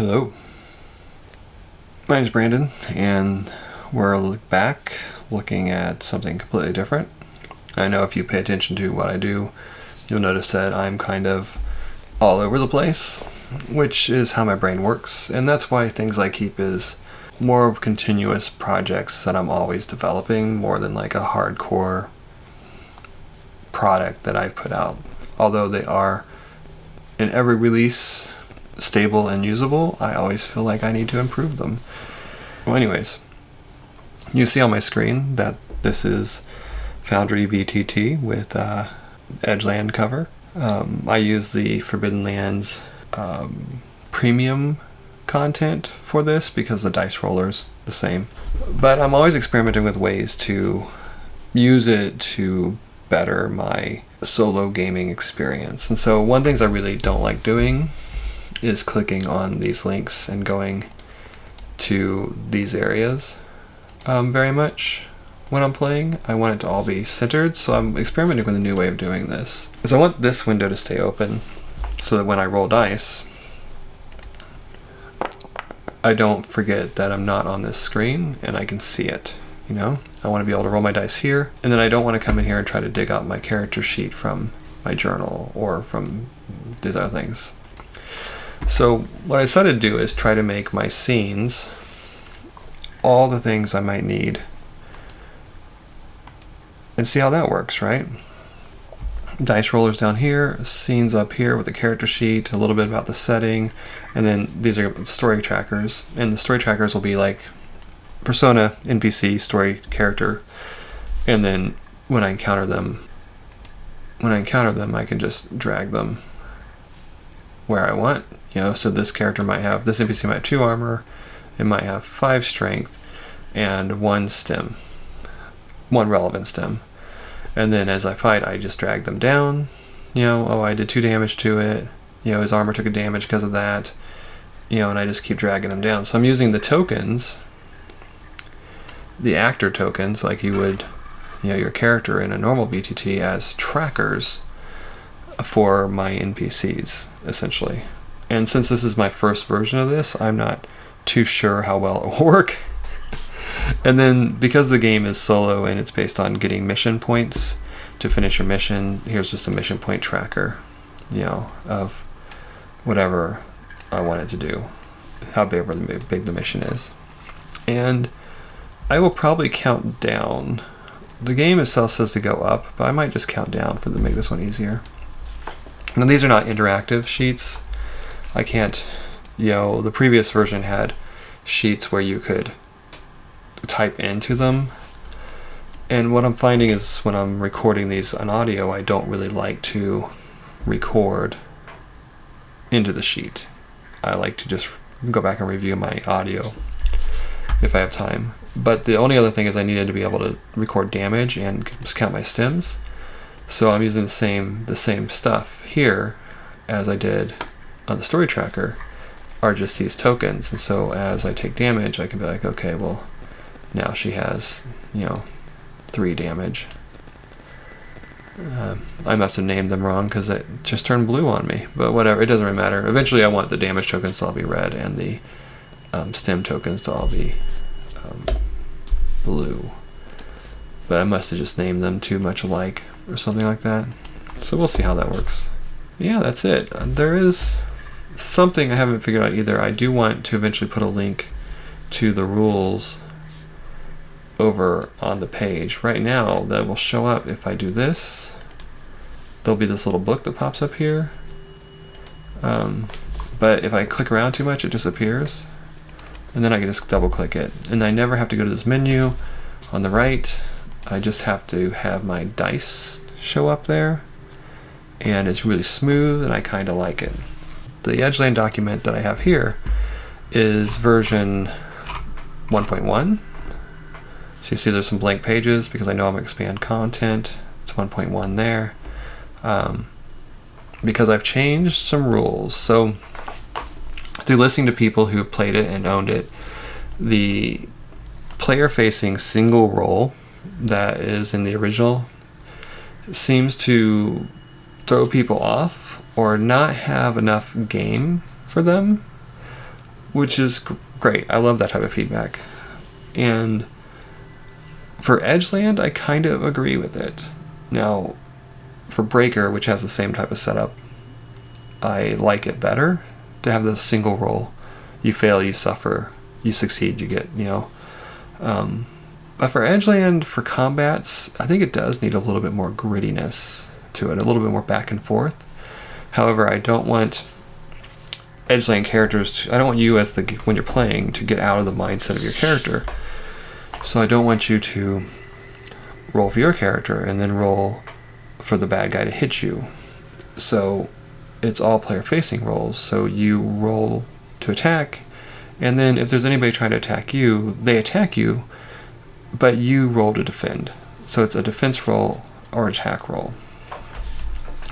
Hello, my name's Brandon, and we're back looking at something completely different. I know if you pay attention to what I do, you'll notice that I'm kind of all over the place, which is how my brain works, and that's why things I keep is more of continuous projects that I'm always developing, more than like a hardcore product that I put out. Although they are, in every release, stable and usable, I always feel like I need to improve them. Well, anyways, you see on my screen that this is Foundry VTT with EDGELAND cover. I use the Forbidden Lands premium content for this because the dice roller's the same. But I'm always experimenting with ways to use it to better my solo gaming experience. And so one of the things I really don't like doing is clicking on these links and going to these areas very much when I'm playing. I want it to all be centered, so I'm experimenting with a new way of doing this. Because I want this window to stay open so that when I roll dice, I don't forget that I'm not on this screen and I can see it, you know? I want to be able to roll my dice here, and then I don't want to come in here and try to dig out my character sheet from my journal or from these other things. So what I decided to do is try to make my scenes all the things I might need and see how that works, right? Dice rollers down here, scenes up here with the character sheet, a little bit about the setting, and then these are story trackers, and the story trackers will be like persona, NPC, story, character, and then when I encounter them, I can just drag them where I want. You know, so this character might have, this NPC might have 2 armor, it might have 5 strength, and 1 stem, 1 relevant stem. And then as I fight, I just drag them down. You know, oh, I did 2 damage to it. You know, his armor took a damage because of that. You know, and I just keep dragging them down. So I'm using the tokens, the actor tokens, like you would, you know, your character in a normal VTT, as trackers for my NPCs, essentially. And since this is my first version of this, I'm not too sure how well it will work. And then because the game is solo and it's based on getting mission points to finish your mission, here's just a mission point tracker, you know, of whatever I want it to do, how big the mission is. And I will probably count down. The game itself says to go up, but I might just count down to make this one easier. Now these are not interactive sheets. I can't, you know, the previous version had sheets where you could type into them. And what I'm finding is when I'm recording these on audio, I don't really like to record into the sheet. I like to just go back and review my audio if I have time. But the only other thing is I needed to be able to record damage and just count my stems. So I'm using the same stuff here as I did on the story tracker, are just these tokens. And so as I take damage, I can be like, okay, well, now she has, you know, 3 damage. I must have named them wrong because it just turned blue on me, but whatever, it doesn't really matter. Eventually I want the damage tokens to all be red and the stem tokens to all be blue. But I must have just named them too much alike or something like that. So we'll see how that works. Yeah, that's it. There is something I haven't figured out either. I do want to eventually put a link to the rules over on the page. Right now, that will show up if I do this. There'll be this little book that pops up here. But if I click around too much, it disappears. And then I can just double click it. And I never have to go to this menu on the right. I just have to have my dice show up there. And it's really smooth and I kind of like it. The EDGELAND document that I have here is version 1.1. So you see there's some blank pages because I know I'm going to expand content. It's 1.1 there. Because I've changed some rules. So through listening to people who played it and owned it, the player-facing single roll that is in the original seems to throw people off or not have enough game for them, which is great. I love that type of feedback. And for Edgeland, I kind of agree with it. Now, for Breaker, which has the same type of setup, I like it better to have the single roll. You fail, you suffer. You succeed, you get, But for Edgeland, for combats, I think it does need a little bit more grittiness to it, a little bit more back and forth. However, I don't want Edgeland characters I don't want you when you're playing to get out of the mindset of your character. So I don't want you to roll for your character and then roll for the bad guy to hit you. So it's all player facing rolls. So you roll to attack, and then if there's anybody trying to attack you, they attack you, but you roll to defend. So it's a defense roll or attack roll.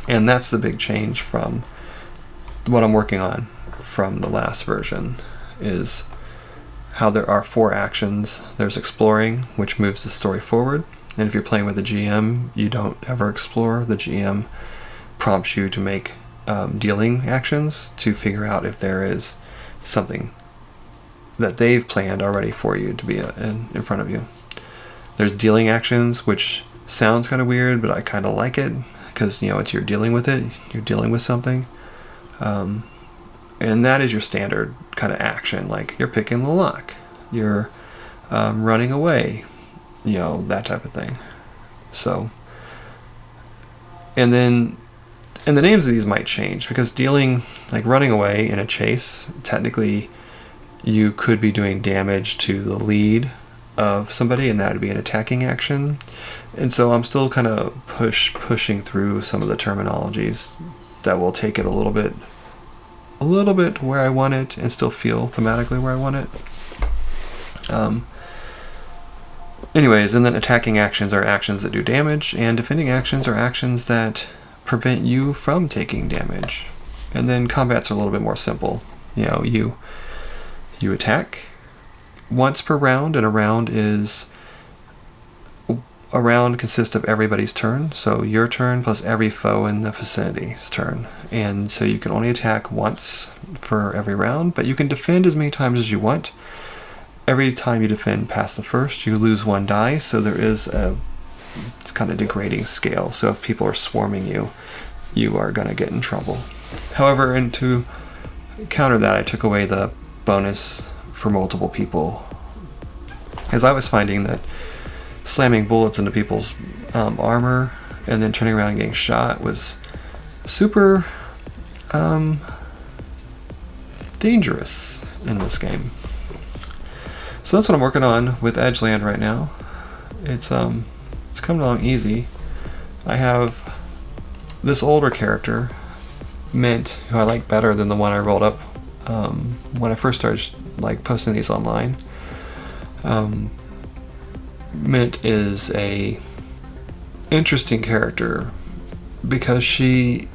And that's the big change from what I'm working on from the last version, is how there are 4 actions. There's exploring, which moves the story forward. And if you're playing with a GM, you don't ever explore. The GM prompts you to make dealing actions to figure out if there is something that they've planned already for you to be in front of you. There's dealing actions, which sounds kind of weird, but I kind of like it because you're dealing with it. You're dealing with something, and that is your standard kind of action. Like you're picking the lock, you're running away, that type of thing. So, and then. And the names of these might change because dealing, like running away in a chase, technically you could be doing damage to the lead of somebody, and that would be an attacking action. And so I'm still kind of pushing through some of the terminologies that will take it a little bit where I want it and still feel thematically where I want it. Anyways, and then attacking actions are actions that do damage, and defending actions are actions that prevent you from taking damage. And then combats are a little bit more simple. You attack once per round, and a round consists of everybody's turn. So your turn plus every foe in the vicinity's turn. And so you can only attack once for every round, but you can defend as many times as you want. Every time you defend past the first, you lose 1 die, so there is it's kind of degrading scale. So if people are swarming you, you are going to get in trouble. However, and to counter that, I took away the bonus for multiple people, because I was finding that slamming bullets into people's armor and then turning around and getting shot was super dangerous in this game. So that's what I'm working on with Edgeland right now. It's coming along easy. I have this older character, Mint, who I like better than the one I rolled up when I first started posting these online. Mint is a interesting character because she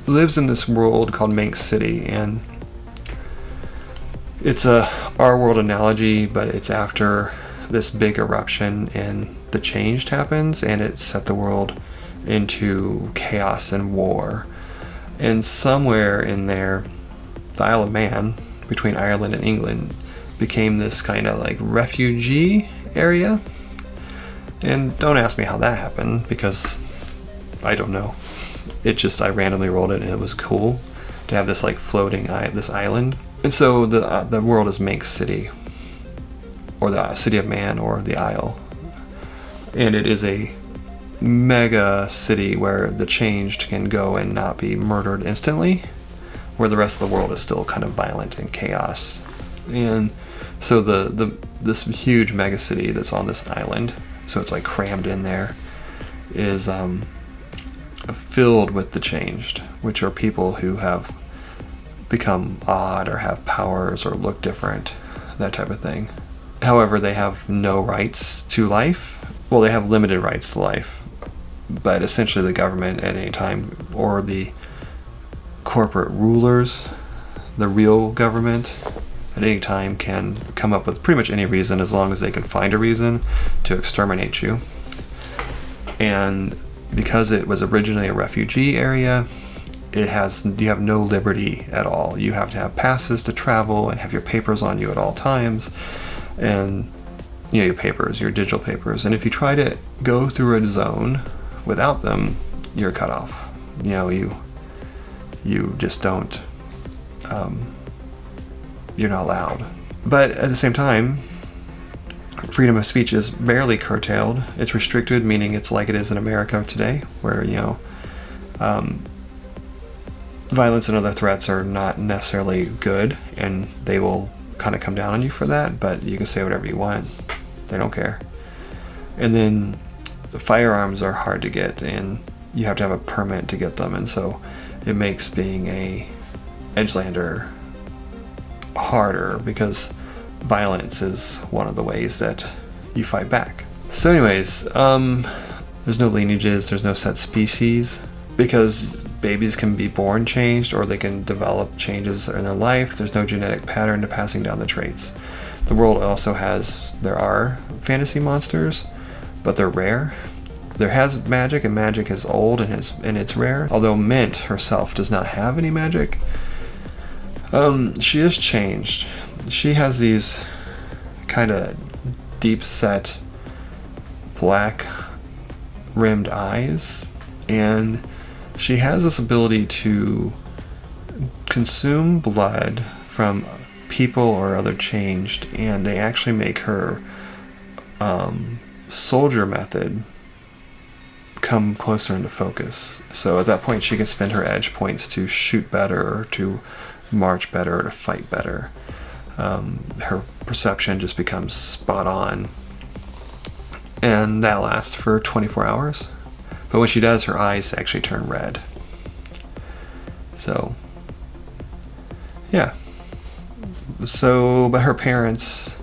lives in this world called Manx City, and it's a our world analogy, but it's after this big eruption and the change happens, and it set the world into chaos and war. And somewhere in there, the Isle of Man, between Ireland and England, became this kind of refugee area. And don't ask me how that happened, because I don't know. I randomly rolled it, and it was cool to have this floating this island. And so the world is Manx City, or the City of Man, or the Isle. And it is a mega city where the changed can go and not be murdered instantly, where the rest of the world is still kind of violent and chaos. And so this huge mega city that's on this island, so it's crammed in there, is filled with the changed, which are people who have become odd or have powers or look different, that type of thing. However, they have no rights to life. Well, they have limited rights to life, but essentially the government at any time, or the corporate rulers, the real government, at any time can come up with pretty much any reason, as long as they can find a reason, to exterminate you. And because it was originally a refugee area, you have no liberty at all. You have to have passes to travel and have your papers on you at all times, and your papers, your digital papers. And if you try to go through a zone without them, you're cut off. You just don't. You're not allowed. But at the same time, freedom of speech is barely curtailed. It's restricted, meaning it's like it is in America today, where violence and other threats are not necessarily good, and they will kind of come down on you for that, but you can say whatever you want. They don't care. And then the firearms are hard to get, and you have to have a permit to get them, and so it makes being a edgelander harder, because violence is one of the ways that you fight back. So anyways, there's no lineages, there's no set species, because babies can be born changed, or they can develop changes in their life. There's no genetic pattern to passing down the traits. The world also there are fantasy monsters, but they're rare. There has magic, and magic is old and it's rare. Although Mint herself does not have any magic, she is changed. She has these kind of deep set black rimmed eyes, and she has this ability to consume blood from people or other changed, and they actually make her soldier method come closer into focus. So at that point she can spend her edge points to shoot better, or to march better, or to fight better. Her perception just becomes spot on, and that lasts for 24 hours. But when she does, her eyes actually turn red. So, yeah. But her parents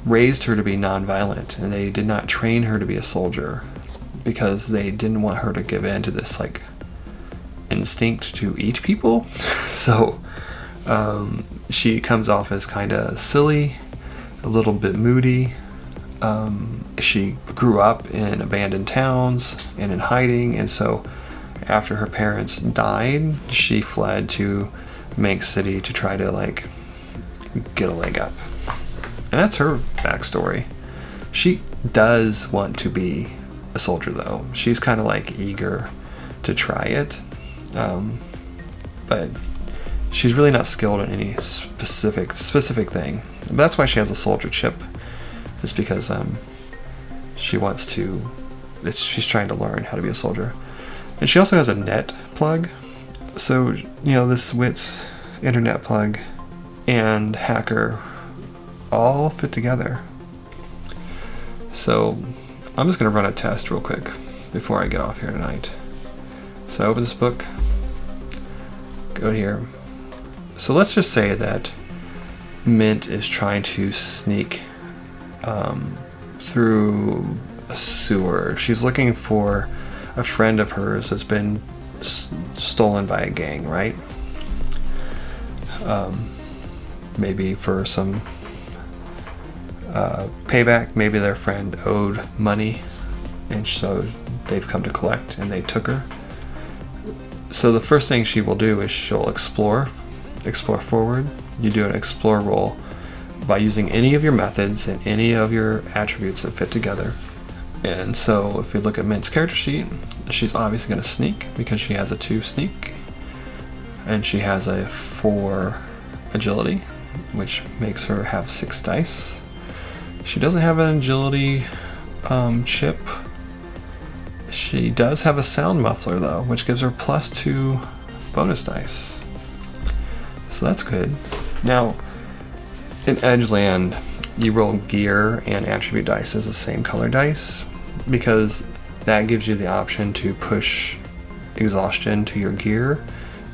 raised her to be nonviolent, and they did not train her to be a soldier, because they didn't want her to give in to this instinct to eat people. So she comes off as kind of silly, a little bit moody. She grew up in abandoned towns and in hiding, and so after her parents died, she fled to Manx City to try to get a leg up. And that's her backstory. She does want to be a soldier, though. She's kind of eager to try it, but she's really not skilled in any specific thing. But that's why she has a soldier chip. Is because she wants to. She's trying to learn how to be a soldier, and she also has a net plug. So this Wits internet plug and hacker all fit together. So I'm just gonna run a test real quick before I get off here tonight. So I open this book, go here. So let's just say that Mint is trying to sneak through a sewer. She's looking for a friend of hers that's been stolen by a gang, right? Maybe for some payback. Maybe their friend owed money, and so they've come to collect, and they took her. So the first thing she will do is she'll explore forward. You do an explore roll by using any of your methods and any of your attributes that fit together. And so if you look at Mint's character sheet, she's obviously going to sneak because she has a 2 sneak, and she has a 4 agility, which makes her have 6 dice. She doesn't have an agility chip. She does have a sound muffler though, which gives her +2 bonus dice. So that's good. Now, in Edgeland, you roll gear and attribute dice as the same color dice, because that gives you the option to push exhaustion to your gear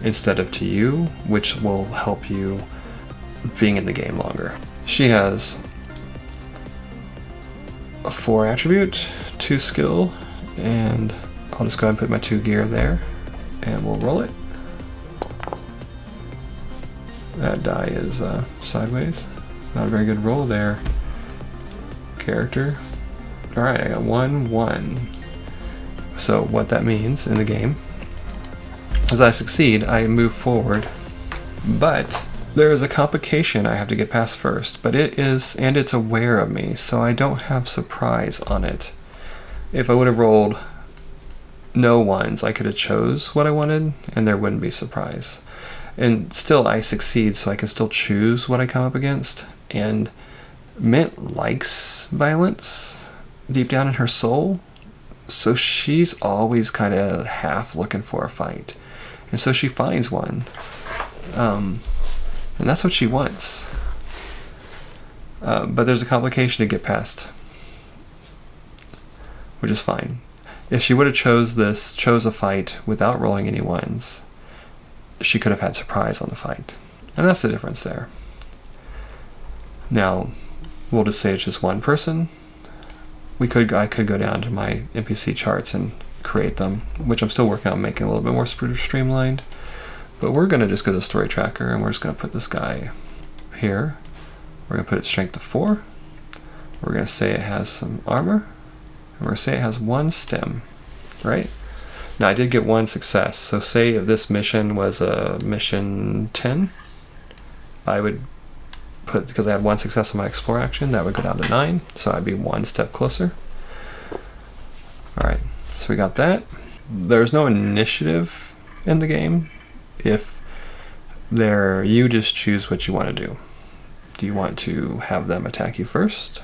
instead of to you, which will help you being in the game longer. She has a 4 attribute, 2 skill, and I'll just go ahead and put my 2 gear there, and we'll roll it. That die is sideways. Not a very good roll there, character. Alright, I got 1, 1. So what that means in the game As I succeed, I move forward, but there is a complication I have to get past first, but it's aware of me, so I don't have surprise on it. If I would have rolled no ones, I could have chose what I wanted, and there wouldn't be surprise. And still, I succeed, so I can still choose what I come up against. And Mint likes violence deep down in her soul, so she's always kind of half looking for a fight. And so she finds one. And that's what she wants. But there's a complication to get past, which is fine. If she would have chose a fight without rolling any ones, she could have had surprise on the fight. And that's the difference there. Now, we'll just say it's just one person. I could go down to my NPC charts and create them, which I'm still working on making a little bit more streamlined. But we're going to just go to the story tracker, and we're just going to put this guy here. We're going to put it strength to 4. We're going to say it has some armor. And we're going to say it has 1 stem, right? Now I did get 1 success, so say if this mission was a mission 10, I would put, because I had 1 success on my explore action, that would go down to 9, so I'd be 1 step closer. Alright, so we got that. There's no initiative in the game. If you just choose what you want to do. Do you want to have them attack you first?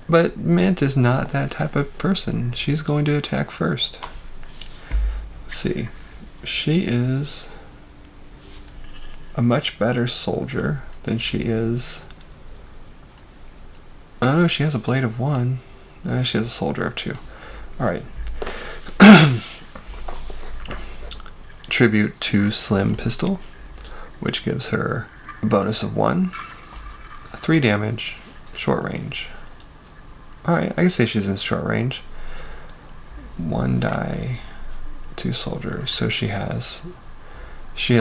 But Mint is not that type of person. She's going to attack first. Let's see. She is a much better soldier than she is. Oh, she has a blade of 1. She has a soldier of 2. Alright. Tribute to Slim Pistol, which gives her a bonus of 1. 3 damage, short range. Alright, I can say she's in short range. 1 die, 2 soldiers. So she has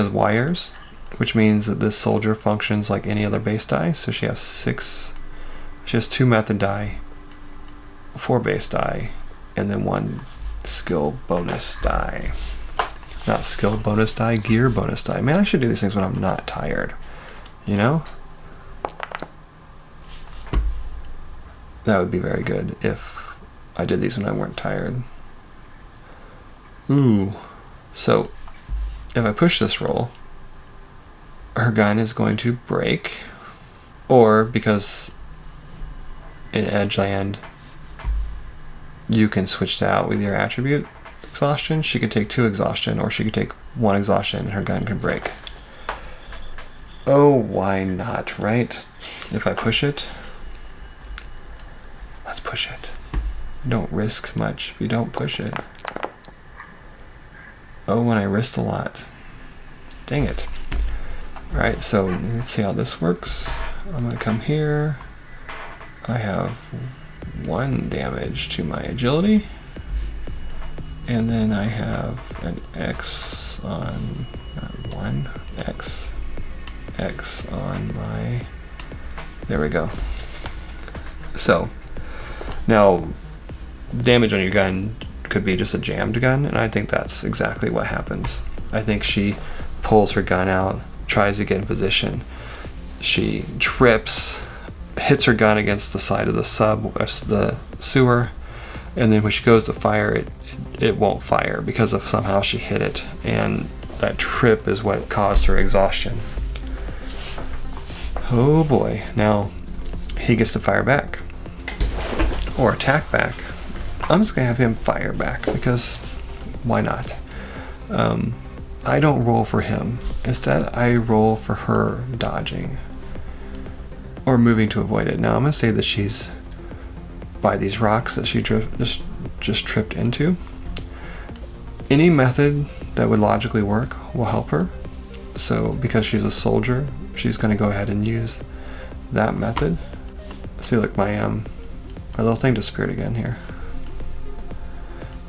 wires, which means that this soldier functions like any other base die. So she has 2 method die, 4 base die, and then 1 skill bonus die. Not skill bonus die, gear bonus die. Man, I should do these things when I'm not tired. You know? That would be very good if I did these when I weren't tired. Ooh. So, if I push this roll, her gun is going to break. Or, because in Edgeland, you can switch that out with your attribute exhaustion. She could take 2 exhaustion, or she could take 1 exhaustion and her gun can break. Oh, why not, right? If I push it, let's push it. Don't risk much if you don't push it. Oh, and I risked a lot. Dang it. Alright, so let's see how this works. I'm going to come here. I have 1 damage to my agility. And then I have an X on, not 1, X on my, there we go. So, now, damage on your gun could be just a jammed gun, and I think that's exactly what happens. I think she pulls her gun out, tries to get in position. She trips, hits her gun against the side of the sewer, and then when she goes to fire, it won't fire because of somehow she hit it, and that trip is what caused her exhaustion. Oh boy, now he gets to fire back. Or attack back. I'm just going to have him fire back because why not? I don't roll for him. Instead, I roll for her dodging or moving to avoid it. Now I'm going to say that she's by these rocks that she just tripped into. Any method that would logically work will help her. So because she's a soldier, she's going to go ahead and use that method. See, look, my little thing disappeared again here.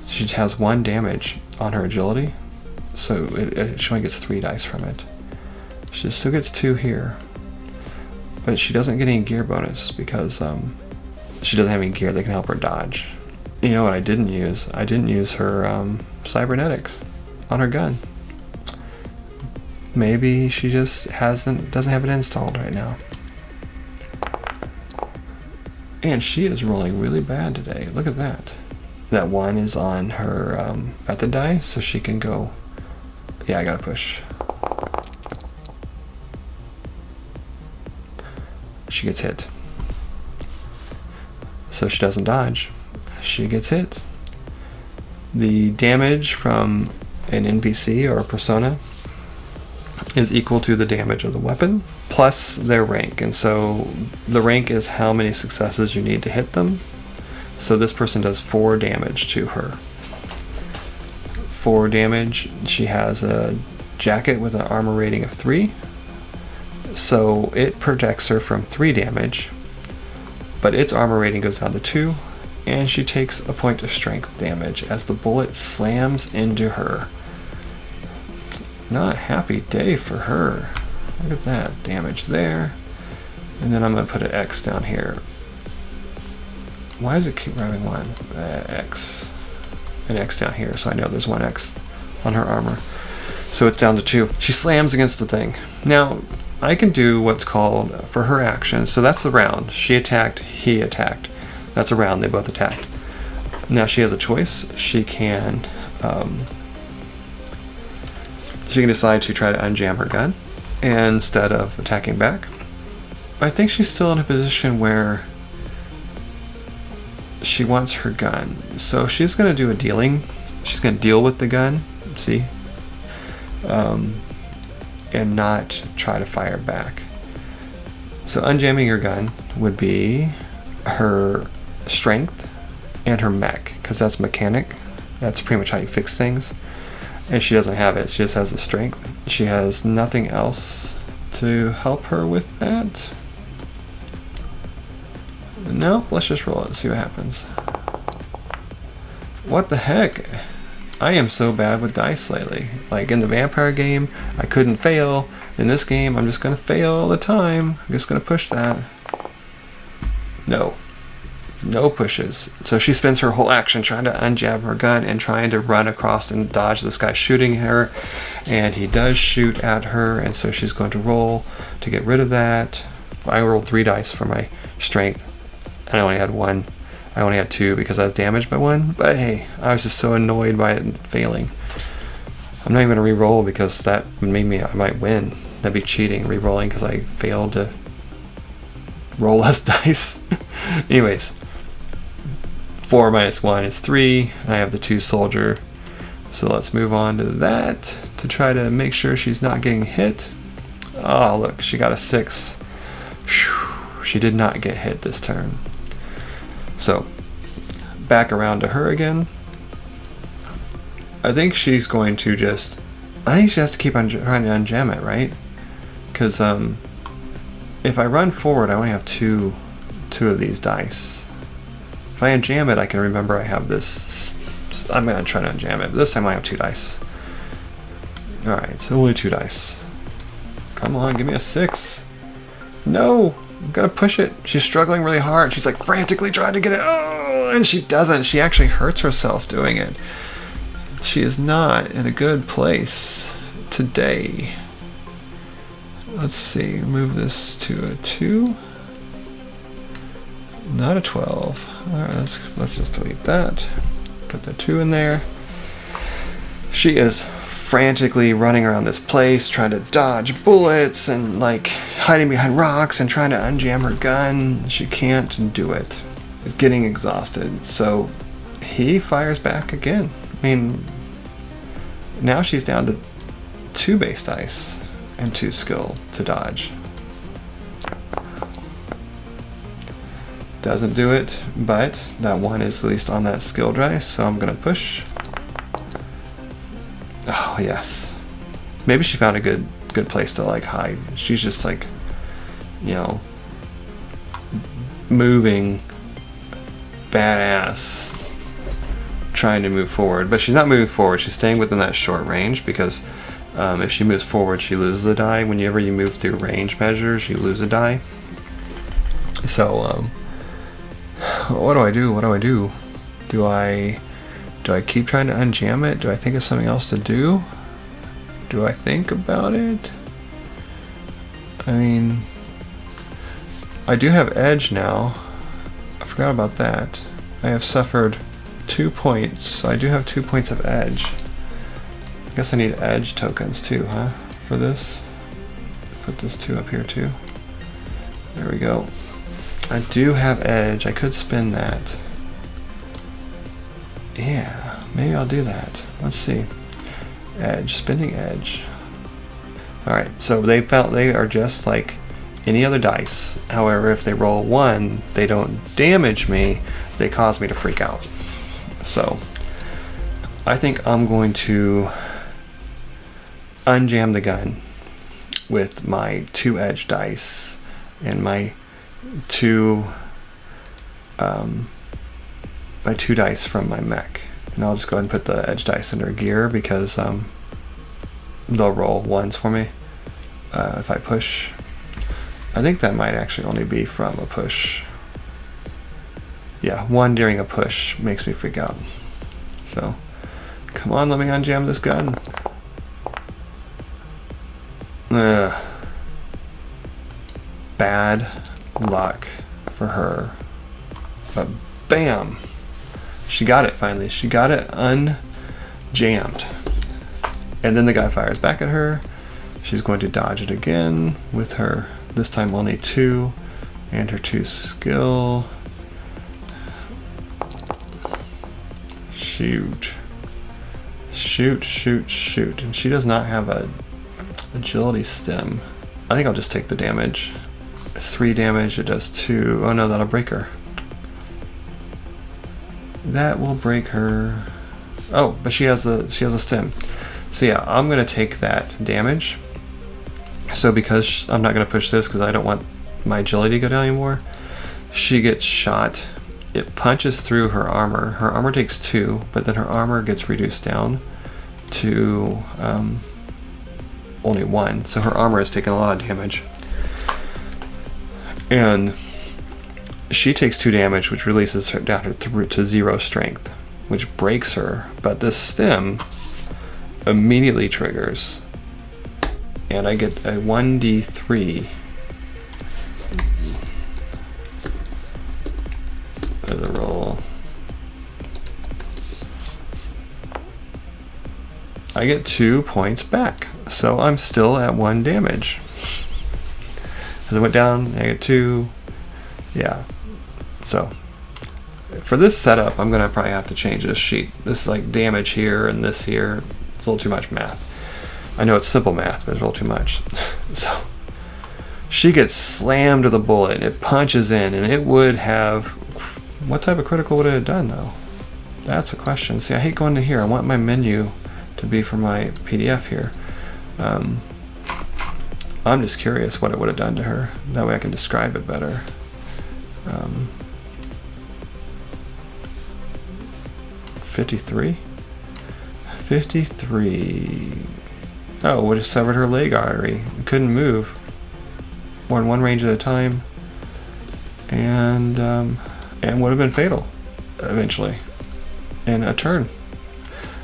She has 1 damage on her agility, so she only gets 3 dice from it. She still gets 2 here, but she doesn't get any gear bonus because she doesn't have any gear that can help her dodge. You know what I didn't use? I didn't use her cybernetics. on her gun. Maybe she just doesn't have it installed right now. And she is rolling really bad today. Look at that. That 1 is on her method die, so she can go. Yeah, I gotta push. She gets hit. So she doesn't dodge. She gets hit. The damage from an NPC or a persona is equal to the damage of the weapon plus their rank. And so the rank is how many successes you need to hit them. So this person does 4 damage to her. 4 damage. She has a jacket with an armor rating of 3. So it protects her from 3 damage, but its armor rating goes down to 2, and she takes a point of strength damage as the bullet slams into her. Not a happy day for her. Look at that damage there. And then I'm going to put an X down here. Why does it keep grabbing 1? X. An X down here, so I know there's 1 X on her armor. So it's down to 2. She slams against the thing. Now, I can do what's called, for her action, so that's the round. She attacked, he attacked. That's a round, they both attacked. Now she has a choice. She can decide to try to unjam her gun instead of attacking back. But I think she's still in a position where she wants her gun. So she's going to do a dealing. She's going to deal with the gun, see? And not try to fire back. So unjamming your gun would be her strength and her mech, because that's mechanic. That's pretty much how you fix things. And she doesn't have it. She just has the strength. She has nothing else to help her with that. No, let's just roll it and see what happens. What the heck? I am so bad with dice lately. Like in the vampire game, I couldn't fail. In this game, I'm just gonna fail all the time. I'm just gonna push that. No. No pushes. So she spends her whole action trying to unjab her gun and trying to run across and dodge this guy shooting her. And he does shoot at her, and so she's going to roll to get rid of that. I rolled 3 dice for my strength. I only had 1. I only had 2 because I was damaged by 1. But hey, I was just so annoyed by it failing. I'm not even going to re-roll because that would make me, I might win. That'd be cheating, re-rolling, because I failed to roll less dice. Anyways, 4 minus 1 is 3. I have the 2 soldier. So let's move on to that to try to make sure she's not getting hit. Oh, look, she got a 6. Whew, she did not get hit this turn. So, back around to her again. I think she's going to just... I think she has to keep on trying to unjam it, right? Because if I run forward, I only have two of these dice. If I unjam it, I can remember I have this. I'm going to try to unjam it, but this time I have 2 dice. Alright, so only 2 dice. Come on, give me a 6. No! I'm gonna push it. She's struggling really hard. She's like frantically trying to get it. Oh, and she doesn't. She actually hurts herself doing it. She is not in a good place today. Let's see. Move this to a 2. Not a 12. Alright, let's just delete that. Put the 2 in there. She is frantically running around this place trying to dodge bullets and like hiding behind rocks and trying to unjam her gun. She can't do it. Is getting exhausted. So he fires back again. I mean, now she's down to 2 base dice and 2 skill to dodge. Doesn't do it, but that 1 is at least on that skill dice, so I'm gonna push. Oh yes. Maybe she found a good place to like hide. She's just like, you know, moving badass, trying to move forward. But she's not moving forward. She's staying within that short range because if she moves forward, she loses a die. Whenever you move through range measures, you lose a die. So what do I do? What do I do? Do I Do I keep trying to unjam it? Do I think of something else to do? Do I think about it? I mean, I do have edge now. I forgot about that. I have suffered 2 points, so I do have 2 points of edge. I guess I need edge tokens too, huh? For this. Put this 2 up here too. There we go. I do have edge. I could spin that. Yeah, maybe I'll do that. Let's see. Edge, spinning edge. Alright, so they are just like any other dice. However, if they roll 1, they don't damage me, they cause me to freak out. So, I think I'm going to unjam the gun with my 2 edge dice and my 2 dice from my mech. And I'll just go ahead and put the edge dice under gear because they'll roll 1s for me if I push. I think that might actually only be from a push. Yeah, 1 during a push makes me freak out. So, come on, let me unjam this gun. Bad luck for her. But bam! She got it finally. She got it unjammed. And then the guy fires back at her. She's going to dodge it again with her, this time only 2, and her 2 skill. Shoot. Shoot, shoot, shoot. And she does not have a agility stem. I think I'll just take the damage. 3 damage, it does 2. Oh no, that'll break her. That will break her. Oh, but she has a stem. So yeah, I'm gonna take that damage. So because I'm not gonna push this because I don't want my agility to go down anymore, she gets shot. It punches through her armor. Her armor takes 2, but then her armor gets reduced down to only 1. So her armor has taken a lot of damage. And she takes 2 damage, which releases her down to 0 strength, which breaks her. But this stem immediately triggers, and I get a 1d3 as a roll. I get 2 points back, so I'm still at 1 damage. As I went down, I get 2. Yeah. So for this setup, I'm gonna probably have to change this sheet. This is like damage here and this here. It's a little too much math. I know it's simple math, but it's a little too much. So she gets slammed with a bullet. It punches in, and it would have. What type of critical would it have done, though? That's a question. See, I hate going to here. I want my menu to be for my PDF here. I'm just curious what it would have done to her. That way I can describe it better. 53? 53. Oh, would have severed her leg artery. Couldn't move. More than 1 range at a time. And would have been fatal eventually in a turn.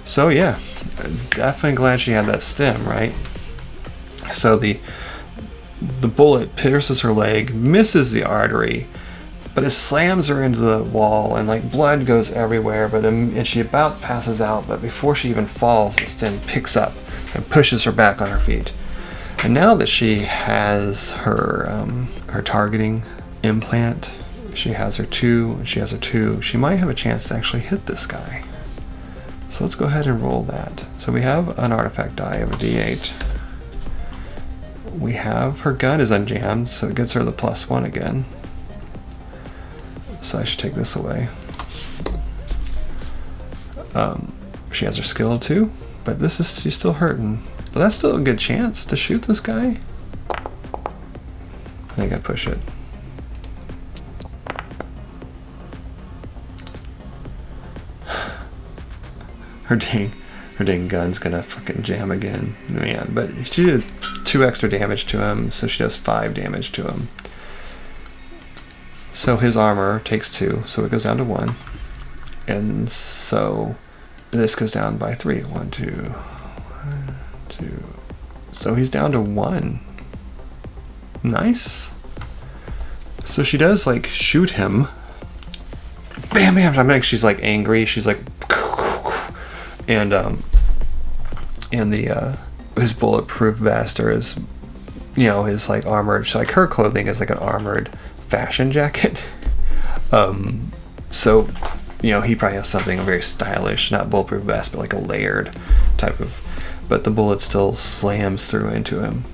So yeah, definitely glad she had that stem, right? So the bullet pierces her leg, misses the artery, but it slams her into the wall, and like blood goes everywhere. And she about passes out, but before she even falls, the stem picks up and pushes her back on her feet. And now that she has her targeting implant, she has her 2, she might have a chance to actually hit this guy. So let's go ahead and roll that. So we have an artifact die of a d8. We have her gun is unjammed, so it gets her the +1 again. So I should take this away. She has her skill too, but she's still hurting. But that's still a good chance to shoot this guy. I think I push it. Her dang gun's gonna fucking jam again, man. But she did 2 extra damage to him, so she does 5 damage to him. So his armor takes 2, so it goes down to 1. And so this goes down by 3. 1, 2, 1, 2. So he's down to 1. Nice. So she does like shoot him. Bam, bam. I mean, she's like angry. She's like, and the his bulletproof vest, or his, you know, his like armored, like her clothing is like an armored fashion jacket. So, you know, he probably has something very stylish, not bulletproof vest, but like a layered type of. But the bullet still slams through into him.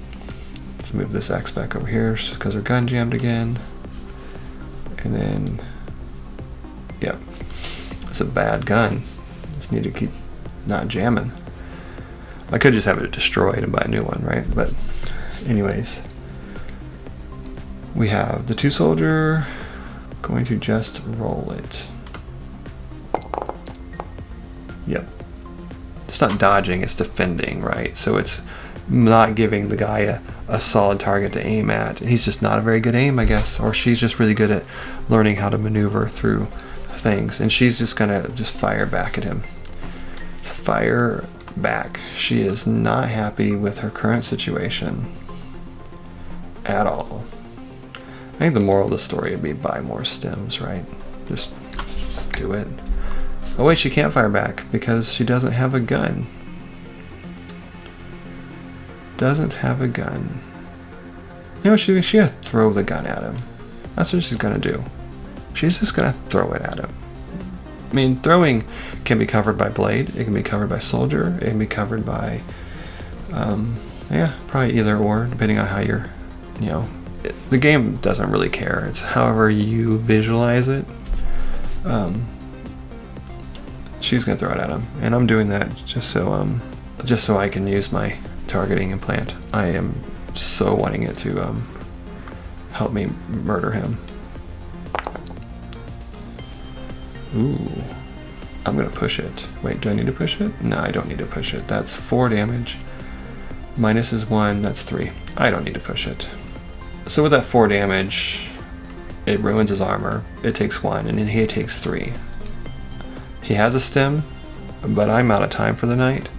Let's move this X back over here because her gun jammed again. And then, yep, it's a bad gun. Just need to keep not jamming. I could just have it destroyed and buy a new one, right? But anyways, we have the 2 soldier going to just roll it. Yep. It's not dodging, it's defending, right? So it's not giving the guy a solid target to aim at. He's just not a very good aim, I guess. Or she's just really good at learning how to maneuver through things. And she's just gonna just fire back at him. Fire back. She is not happy with her current situation at all. I think the moral of the story would be buy more stems, right? Just do it. Oh wait, she can't fire back because she doesn't have a gun. Doesn't have a gun. You know, she gotta throw the gun at him. That's what she's gonna do. She's just gonna throw it at him. I mean, throwing can be covered by blade, it can be covered by soldier, it can be covered by, yeah, probably either or, depending on how you're, you know, the game doesn't really care. It's however you visualize it. She's gonna throw it at him, and I'm doing that just so I can use my targeting implant. I am so wanting it to help me murder him. Ooh, I'm gonna push it. Wait, do I need to push it? No, I don't need to push it. That's 4 damage. Minus is 1, that's 3. I don't need to push it. So with that 4 damage, it ruins his armor. It takes 1, and then he takes 3. He has a stem, but I'm out of time for the night.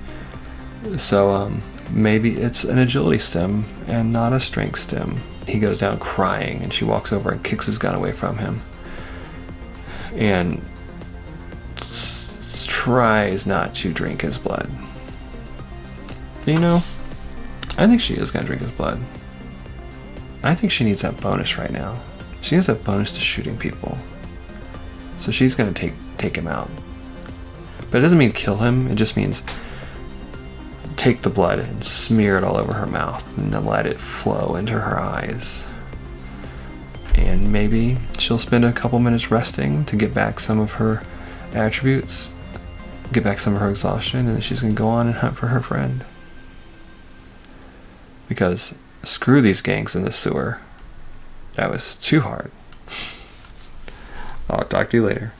So maybe it's an agility stem and not a strength stem. He goes down crying, and she walks over and kicks his gun away from him. And tries not to drink his blood. You know, I think she is gonna drink his blood. I think she needs that bonus right now. She needs that bonus to shooting people. So she's gonna take him out. But it doesn't mean kill him, it just means take the blood and smear it all over her mouth and then let it flow into her eyes. And maybe she'll spend a couple minutes resting to get back some of her attributes, get back some of her exhaustion, and then she's gonna go on and hunt for her friend. Because screw these gangs in the sewer. That was too hard. I'll talk to you later.